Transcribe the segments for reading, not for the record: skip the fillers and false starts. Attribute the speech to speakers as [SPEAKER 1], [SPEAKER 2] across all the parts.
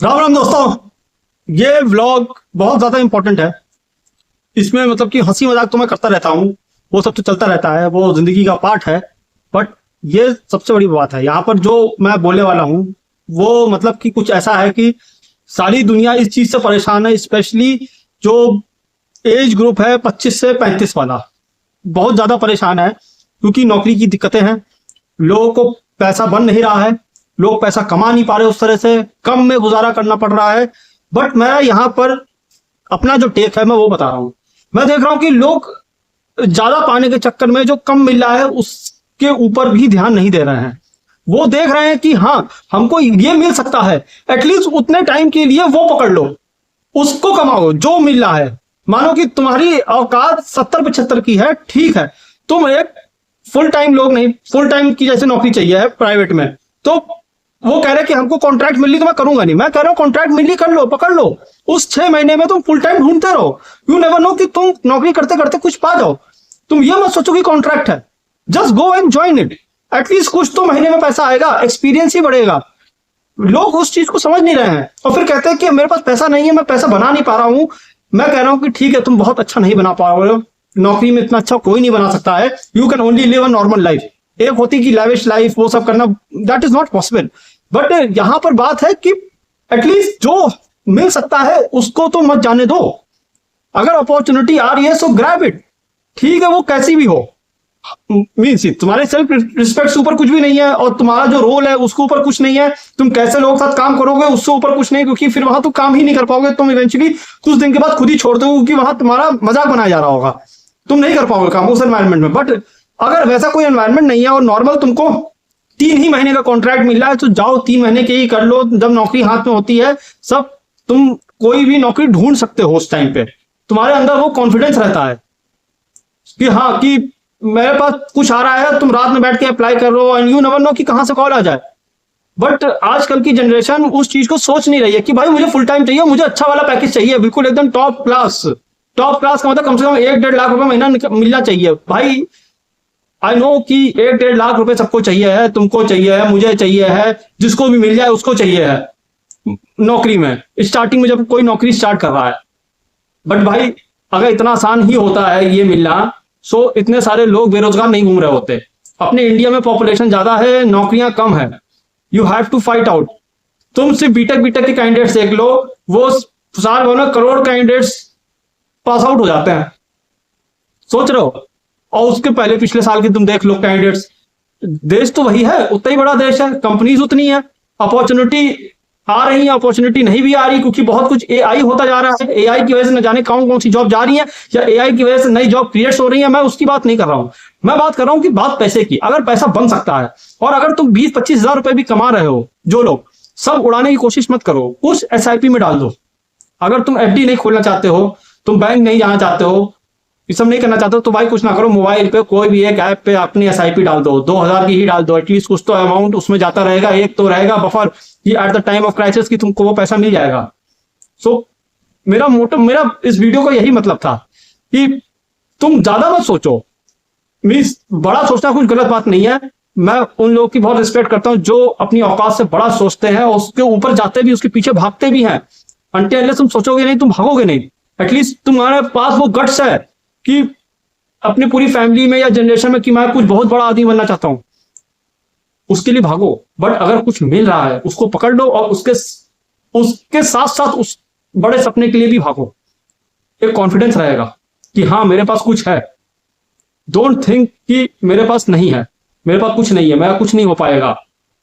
[SPEAKER 1] राम राम दोस्तों। ये व्लॉग बहुत ज्यादा इंपॉर्टेंट है। इसमें मतलब कि हंसी मजाक तो मैं करता रहता हूँ, वो सब तो चलता रहता है, वो जिंदगी का पार्ट है। बट ये सबसे बड़ी बात है, यहाँ पर जो मैं बोलने वाला हूँ वो मतलब कि कुछ ऐसा है कि सारी दुनिया इस चीज से परेशान है। स्पेशली जो एज ग्रुप है 25 से 35 वाला बहुत ज्यादा परेशान है, क्योंकि नौकरी की दिक्कतें हैं। लोगों को पैसा बन नहीं रहा है, लोग पैसा कमा नहीं पा रहे, उस तरह से कम में गुजारा करना पड़ रहा है। बट मैं यहाँ पर अपना जो टेक है मैं वो बता रहा हूँ। मैं देख रहा हूँ कि लोग ज्यादा पाने के चक्कर में जो कम मिल रहा है उसके ऊपर भी ध्यान नहीं दे रहे हैं। वो देख रहे हैं कि हाँ हमको ये मिल सकता है, एटलीस्ट उतने टाइम के लिए वो पकड़ लो, उसको कमाओ जो मिल रहा है। मानो कि तुम्हारी औकात 70-75 की है, ठीक है, तुम एक फुल टाइम लोग नहीं, फुल टाइम की जैसे नौकरी चाहिए है प्राइवेट में, तो वो कह रहे कि हमको कॉन्ट्रैक्ट मिल रही तो मैं करूंगा नहीं। मैं कह रहा हूँ कॉन्ट्रैक्ट मिल रही कर लो, पकड़ लो। उस 6 महीने में तुम फुल टाइम ढूंढते रहो। यू नेवर नो कि तुम नौकरी करते करते कुछ पा जाओ। तुम ये मत सोचो कि कॉन्ट्रैक्ट है, just go and join it. At least कुछ तो महीने में पैसा आएगा, एक्सपीरियंस ही बढ़ेगा। लोग उस चीज को समझ नहीं रहे हैं और फिर कहते हैं कि मेरे पास पैसा नहीं है, मैं पैसा बना नहीं पा रहा हूं। मैं कह रहा हूं कि ठीक है, तुम बहुत अच्छा नहीं बना पा रहे हो, नौकरी में इतना अच्छा कोई नहीं बना सकता है। You can only live a normal life. एक होती कि लैविश लाइफ वो सब करना, that is not possible. But यहां पर बात है कि एटलीस्ट जो मिल सकता है उसको तो मत जाने दो। अगर अपॉर्चुनिटी आ रही है सो ग्रैब इट, ठीक है, वो कैसी भी हो। मीन्स तुम्हारे सेल्फ रिस्पेक्ट से ऊपर कुछ भी नहीं है, और तुम्हारा जो रोल है उसके ऊपर कुछ नहीं है। तुम कैसे लोगों के साथ काम करोगे उससे ऊपर कुछ नहीं, क्योंकि फिर वहां तुम काम ही नहीं कर पाओगे। तुम इवेंचुअली कुछ दिन के बाद खुद ही छोड़ दोगे, क्योंकि वहां तुम्हारा मजाक बनाया जा रहा होगा, तुम नहीं कर पाओगे काम उस एनवायरमेंट में। बट अगर वैसा कोई एनवायरमेंट नहीं है और नॉर्मल तुमको 3 ही महीने का कॉन्ट्रैक्ट मिल रहा है, तो जाओ 3 महीने के ही कर लो। जब नौकरी हाथ में होती है सब, तुम कोई भी नौकरी ढूंढ सकते हो। उस टाइम पे तुम्हारे अंदर वो कॉन्फिडेंस रहता है कि हाँ कि मेरे पास कुछ आ रहा है। तुम रात में बैठ के अप्लाई कर रहे हो एंड यू नेवर नो कि कहां से कॉल आ जाए। बट आजकल की जनरेशन उस चीज को सोच नहीं रही है कि भाई मुझे फुल टाइम चाहिए, मुझे अच्छा वाला पैकेज चाहिए, बिल्कुल एकदम टॉप क्लास। टॉप क्लास का मतलब कम से कम 1-1.5 लाख रुपए महीना मिलना चाहिए भाई। आई नो कि 1-1.5 लाख रुपए सबको चाहिए है, तुमको चाहिए है, मुझे चाहिए है, जिसको भी मिल जाए उसको चाहिए है नौकरी में, स्टार्टिंग में जब कोई नौकरी स्टार्ट कर रहा है। बट भाई अगर इतना आसान ही होता है ये मिलना, सो इतने सारे लोग बेरोजगार नहीं घूम रहे होते। अपने इंडिया में पॉपुलेशन ज्यादा है, नौकरियां कम है। You have to fight out. तुम सिर्फ बीटेक बीटेक के कैंडिडेट्स देख लो, वो साल भर में करोड़ कैंडिडेट्स पास आउट हो जाते हैं, सोच रहे हो। और उसके पहले पिछले साल के तुम देख लो कैंडिडेट्स। देश तो वही है, उतना ही बड़ा देश है, कंपनीज उतनी है, अपॉर्चुनिटी आ रही है, अपॉर्चुनिटी नहीं भी आ रही, क्योंकि बहुत कुछ एआई होता जा रहा है। एआई की वजह से न जाने कौन कौन सी जॉब जा रही है, या एआई की वजह से नई जॉब क्रिएट हो रही है। मैं उसकी बात नहीं कर रहा हूं, मैं बात कर रहा हूं कि बात पैसे की। अगर पैसा बन सकता है, और अगर तुम 20-25 हजार रुपए भी कमा रहे हो, जो लोग, सब उड़ाने की कोशिश मत करो, कुछ एसआईपी में डाल दो। अगर तुम एफडी नहीं खोलना चाहते हो, तुम बैंक नहीं जाना चाहते हो, ये सब नहीं करना चाहते हो, तो भाई कुछ ना करो, मोबाइल पे कोई भी एक ऐप पे अपनी एसआईपी डाल दो। 2,000 की ही डाल दो, एटलीस्ट कुछ तो अमाउंट उसमें जाता रहेगा, एक तो रहेगा बफर कि at the time of crisis की तुमको वो पैसा मिल जाएगा। सो मेरा मोटिव, मेरा इस वीडियो का यही मतलब था कि तुम ज्यादा मत सोचो। मीन्स बड़ा सोचना कुछ गलत बात नहीं है, मैं उन लोगों की बहुत रिस्पेक्ट करता हूं जो अपनी औकात से बड़ा सोचते हैं और उसके ऊपर जाते भी, उसके पीछे भागते भी हैं। अनटिल तुम सोचोगे नहीं, तुम भागोगे नहीं। एटलीस्ट तुम्हारे पास वो गट्स है कि अपनी पूरी फैमिली में या जनरेशन में कि मैं कुछ बहुत बड़ा आदमी बनना चाहता हूं, उसके लिए भागो। बट अगर कुछ मिल रहा है उसको पकड़ लो, और उसके साथ साथ उस बड़े सपने के लिए भी भागो। एक कॉन्फिडेंस रहेगा कि हाँ मेरे पास कुछ है। डोंट थिंक कि मेरे पास नहीं है, मेरे पास कुछ नहीं है, मेरा कुछ नहीं हो पाएगा।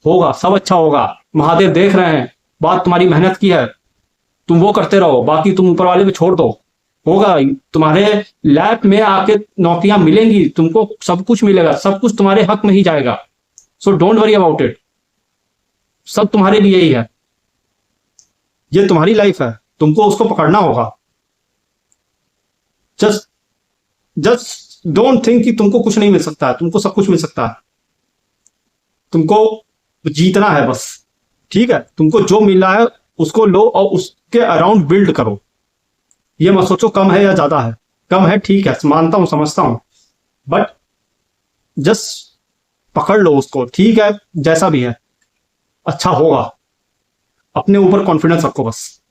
[SPEAKER 1] होगा, सब अच्छा होगा, महादेव देख रहे हैं, बात तुम्हारी मेहनत की है, तुम वो करते रहो, बाकी तुम ऊपर वाले पे छोड़ दो। होगा, तुम्हारे लैब में आके नौकरियां मिलेंगी, तुमको सब कुछ मिलेगा, सब कुछ तुम्हारे हक में ही जाएगा। So don't worry about it, सब तुम्हारे लिए ही है, ये तुम्हारी लाइफ है, तुमको उसको पकड़ना होगा। जस्ट जस्ट डोंट थिंक कि तुमको कुछ नहीं मिल सकता है, तुमको सब कुछ मिल सकता है। तुमको जीतना है बस, ठीक है। तुमको जो मिल रहा है उसको लो और उसके अराउंड बिल्ड करो। ये मत सोचो कम है या ज्यादा है। कम है ठीक है, मानता हूं, समझता हूं, बट जस्ट पकड़ लो उसको, ठीक है, जैसा भी है अच्छा होगा। अपने ऊपर कॉन्फिडेंस रखो बस।